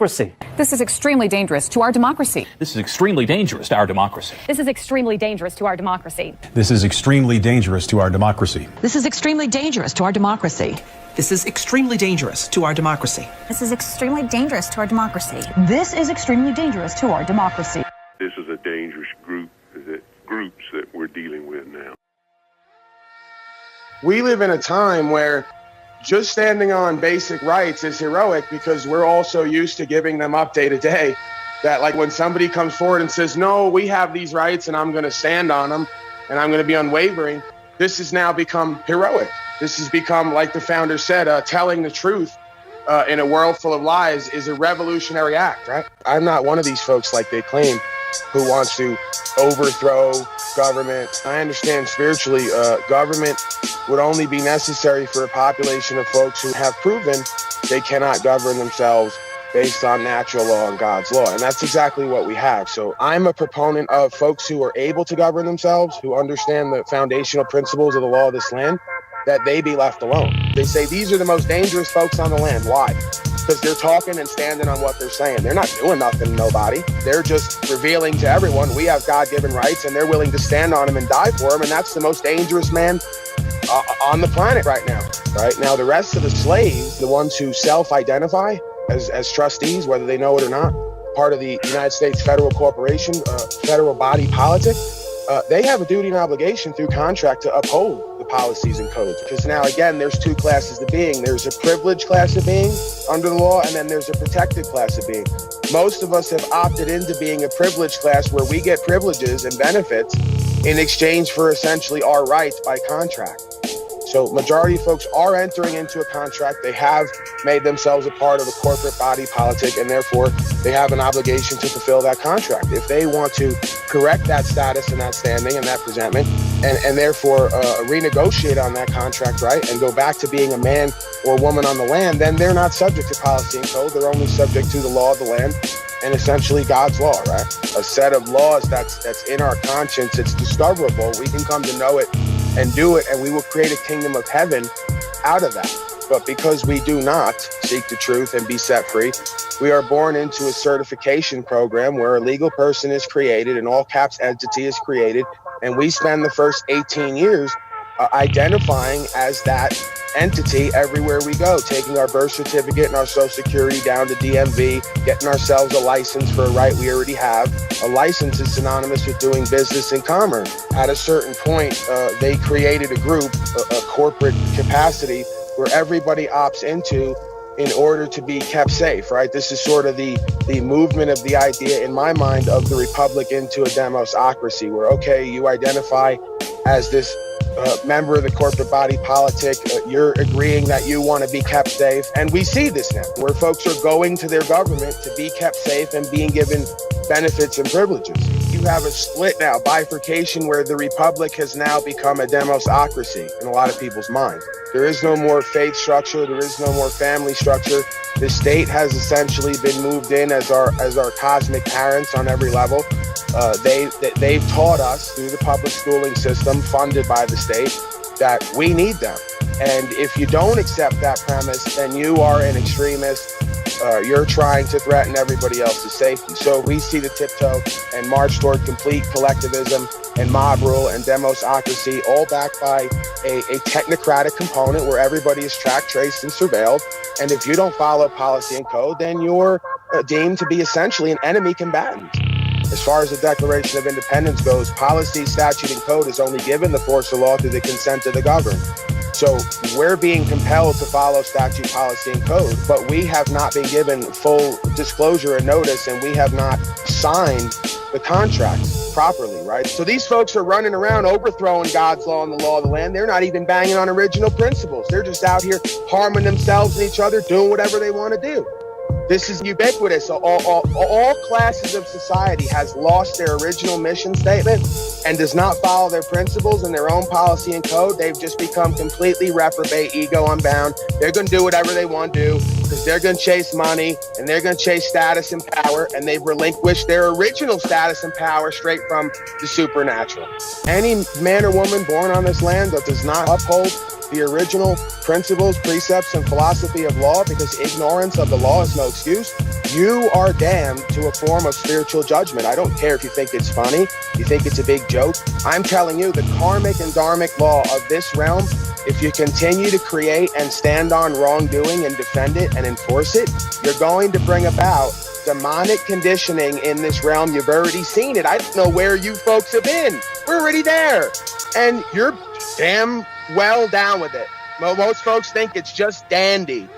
democracy. This is extremely dangerous to our democracy. This is extremely dangerous to our democracy. This is extremely dangerous to our democracy. This is extremely dangerous to our democracy. This is extremely dangerous to our democracy. This is extremely dangerous to our democracy. This is extremely dangerous to our democracy. This is extremely dangerous to our democracy. This is a dangerous groups that we're dealing with now. We live in a time where just standing on basic rights is heroic because we're all so used to giving them up day to day that, like, when somebody comes forward and says, no, we have these rights and I'm going to stand on them and I'm going to be unwavering, this has now become heroic. This has become, like the founder said, telling the truth in a world full of lies is a revolutionary act, right? I'm not one of these folks like they claim who wants to overthrow government. I understand spiritually, government would only be necessary for a population of folks who have proven they cannot govern themselves based on natural law and God's law. And that's exactly what we have. So I'm a proponent of folks who are able to govern themselves, who understand the foundational principles of the law of this land, that they be left alone. They say these are the most dangerous folks on the land. Why? Because they're talking and standing on what they're saying. They're not doing nothing to nobody. They're just revealing to everyone we have God-given rights, and they're willing to stand on them and die for them. And that's the most dangerous man on the planet right now. Right now, the rest of the slaves, the ones who self-identify as trustees, whether they know it or not, part of the United States federal corporation, federal body politic, they have a duty and obligation through contract to uphold the policies and codes. Because now, again, there's two classes of being. There's a privileged class of being under the law, and then there's a protected class of being. Most of us have opted into being a privileged class where we get privileges and benefits in exchange for essentially our rights by contract. So majority of folks are entering into a contract. They have made themselves a part of a corporate body politic, and therefore they have an obligation to fulfill that contract. If they want to correct that status and that standing and that presentment, and therefore renegotiate on that contract, right, and go back to being a man or woman on the land, then they're not subject to policy and code. They're only subject to the law of the land and essentially God's law, right? A set of laws that's in our conscience. It's discoverable. We can come to know it and do it, and we will create a kingdom of heaven out of that. But because we do not seek the truth and be set free, we are born into a certification program where a legal person is created, an all caps entity is created, and we spend the first 18 years identifying as that entity everywhere we go, taking our birth certificate and our social security down to DMV, getting ourselves a license for a right we already have. A license is synonymous with doing business in commerce. At a certain point, they created a group, a corporate capacity, where everybody opts into in order to be kept safe, right? This is sort of the movement of the idea, in my mind, of the republic into a demosocracy, where, okay, you identify as this member of the corporate body politic, you're agreeing that you want to be kept safe. And we see this now, where folks are going to their government to be kept safe and being given benefits and privileges. You have a split now, bifurcation, where the republic has now become a demosocracy in a lot of people's minds. There is no more faith structure. There is no more family structure. The state has essentially been moved in as our cosmic parents on every level. They've taught us through the public schooling system funded by the state that we need them. And if you don't accept that premise, then you are an extremist. You're trying to threaten everybody else's safety. So we see the tiptoe and march toward complete collectivism and mob rule and demosocracy, all backed by a technocratic component where everybody is tracked, traced, and surveilled. And if you don't follow policy and code, then you're deemed to be essentially an enemy combatant. As far as the Declaration of Independence goes, policy, statute, and code is only given the force of law through the consent of the governed. So we're being compelled to follow statute, policy, and code, but we have not been given full disclosure and notice, and we have not signed the contracts properly, right? So these folks are running around overthrowing God's law and the law of the land. They're not even banging on original principles. They're just out here harming themselves and each other, doing whatever they want to do. This is ubiquitous. All classes of society has lost their original mission statement and does not follow their principles and their own policy and code. They've just become completely reprobate, ego unbound. They're going to do whatever they want to do because they're going to chase money and they're going to chase status and power, and they've relinquished their original status and power straight from the supernatural. Any man or woman born on this land that does not uphold the original principles, precepts, and philosophy of law, because ignorance of the law is no excuse, you are damned to a form of spiritual judgment. I don't care if you think it's funny, you think it's a big joke. I'm telling you, the karmic and dharmic law of this realm, if you continue to create and stand on wrongdoing and defend it and enforce it, you're going to bring about demonic conditioning in this realm. You've already seen it. I don't know where you folks have been. We're already there. And you're damn well down with it. Most folks think it's just dandy.